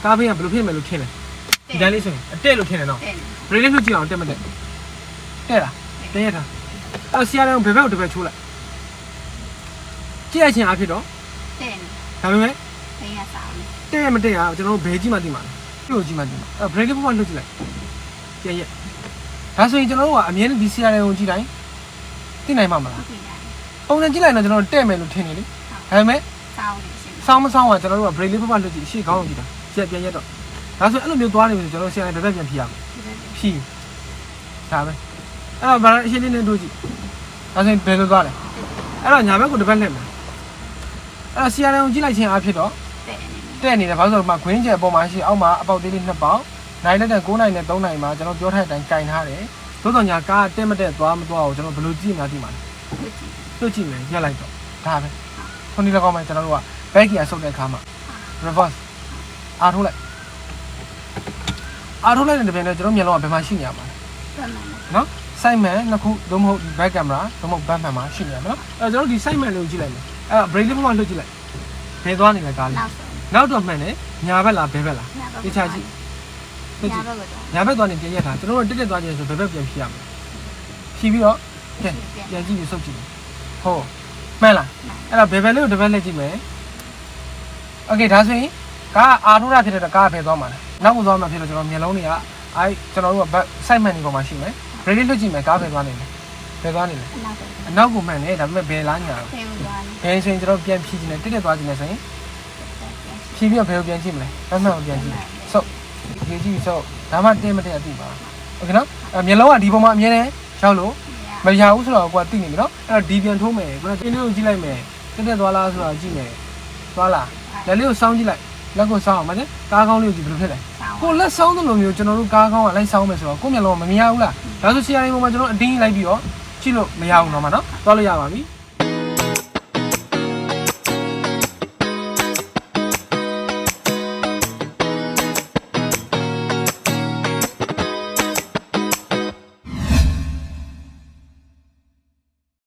ကားဖေးကဘယ်လိုဖြစ်မယ်လို့ထင်လဲဒီတိုင်းလေးဆိုရင်အတက်လို့ထင်တယ်နော်ဘယ်လေးလို့ကြည့်အောင်တက်မတက်တဲ့လားတဲ့ရတာအဲ့ဆရာတော်ဘယ်ဘက်ကိုတစ်ဘက်ချိုးလိုက်ကြည့်ရချင်းအဖြစ်တော့ဒါပေမဲ့တဲ့မတက်ရကျွန်တော်တို့ဘယ်ကြည့်မှသိမှာလဲပြုတ်ကြည့်မှသိမှာအဲ့ဘယ်လေးဘက်မှလွတ်ကြည့်လိုက်ပြန်ရက်ဒါဆိုရင်ကျွန်တော်တို့ကအမြဲတမ်းဒီဆရာတော်ကိုကြည့်တိုင်းသိနိုင်မှာမလားပုံစံကြည့်လိုက်တော့ကျွန်တော်တို့တဲ့မယ်လို့ထင်နေလေဒါပေမဲ့ဆောင်းမဆောင်းကကျွန်တော်တို့က break လေးဖက်ဖက်လွတ်ကြည့်ရှေ့ခေါင်းကိုကြည့်တာရက်ပြန်ရက်တော့ဒါဆိုအဲ့လိုမျိုးသွားနေပြီဆိုကျွန်တော်ဆရာတစ်ပတ်ပြန်ဖြီးရမယ်ဖြီးဒါပဲအဲ့တော့ဗာအရှင်းလေးနဲ့တို့ကြည့်ဒါဆိုရင်ဘယ်လိုသွားလဲအဲ့တော့ညာဘက်ကိုတစ်ပတ်လှည့်မယ်အဲ့တော့ဆရာတော်ကိုကြည့်လိုက်ခြင်းအားဖြစ်တော့တဲ့နေတယ်ဘာလို့ဆိုတော့ခွင်းကျယ်ပေါ်မှာရှိအောက်မှာအပေါက်သေးလေး2ပေါက်နိုင်လက်တဲ့9နိုင်နဲ့3နိုင်မှာကျွန်တော်ပြောထားတဲ့အတိုင်းကင်ထားတယ်သို့တော်ညာကားတက်မတက်သွားမသွားကိုကျွန်တော်ဘယ်လိုကြည့်မှသိမှာလဲတွေ့ကြည့်မယ်ရက်လိုက်တော့ဒါပဲခုနကကောင်းမှကျွန်တော်တို့က back gear ဆုပ်တဲ့အခါမှာ reverse အားထုတ်လိုက်တဲ့တပင်နဲ့ကျွန်တော်မျက်လုံးကဘယ်မှာရှိနေရမှာလဲနော် side man နှစ်ခုသို့မဟုတ် back camera သို့မဟုတ် back man မှာရှိနေရမှာနော်အဲ့တော့ကျွန်တော်ဒီ side man လေးကိုကြည့်လိုက်မယ်အဲ့တော့ brake လေးပေါ်မှာလှုပ်ကြည့်လိုက်ဘယ်သွားနေလဲကားလေးနောက်တော့မှန်တယ်ညာဘက်လားဘယ်ဘက်လားတခြားကြည့်ညာဘက်သွားနေပြန်ရက်တာကျွန်တော်တို့တက်သွားခြင်းဆိုဘယ်ဘက်ပြန်ဖြီးရမလဲဖြီးပြီးတော့ပြန်ကြည့်ပြီးဆုပ်ကြည့်ဟုတ်မှန်လားအဲ့တော့ဘယ်ဘက်လေးကိုတစ်ဘက်လက်ကြည့်မယ်โอเคဒါဆိုရင်ကားအာထုတ်တာဖြစ်တဲ့ကားဖယ်သွားမှာလဲနောက်ကိုသွားမှာဖြစ်လို့ကျွန်တော်မျက်လုံးတွေကကျွန်တော်တို့က side man တွေပေါ်မှာရှိမယ် brake လေးလွှတ်ကြည့်မယ်ကားဖယ်သွားနေတယ်ဖယ်သွားနေတယ်အနောက်ကိုမှန်တယ်ဒါပေမဲ့ဘယ်လားညာဘယ်ဆိုရင်ကျွန်တော်ပြန်ဖြီးခြင်းနဲ့တက်သွားခြင်းနဲ့ဆိုရင်ဖြီးပြီးတော့ဘယ်ကိုပြန်ကြည့်မလဲဘက်မှန်ကိုပြန်ကြည့်ဆုပ်ဒီကြည့်ဆုပ်ဒါမှတင်းမတဲ့အသိပါโอเคနော်မျက်လုံးကဒီပေါ်မှာအမြဲတမ်းရောက်လို့မရဘူးဆိုတော့ကိုကသိနေပြီနော်အဲ့တော့ဒီပြန်ထိုးမယ်ကိုကတင်းလေးကိုကြည့်လိုက်မယ်တက်သွားလားဆိုတော့ကြည့်မယ်သွားလားလက်လေးကိုစောင်းကြည့်လိုက်လက်ကိုစောင်းအောင်မနဲ့ကားကောင်းလေးကိုကြည့်ဘယ်လိုဖြစ်လဲကိုလက်စောင်းသလိုမျိုးကျွန်တော်တို့ကားကောင်းကလိုက်စောင်းမယ်ဆိုတော့ကိုမျက်လုံးကမမြင်ရဘူးလားဒါဆိုဆရာကြီးပေါ်မှာကျွန်တော်အတင်းလိုက်ပြီးတော့ကြည့်လို့မရဘူးတော့မနော်သွားလို့ရပါပြီ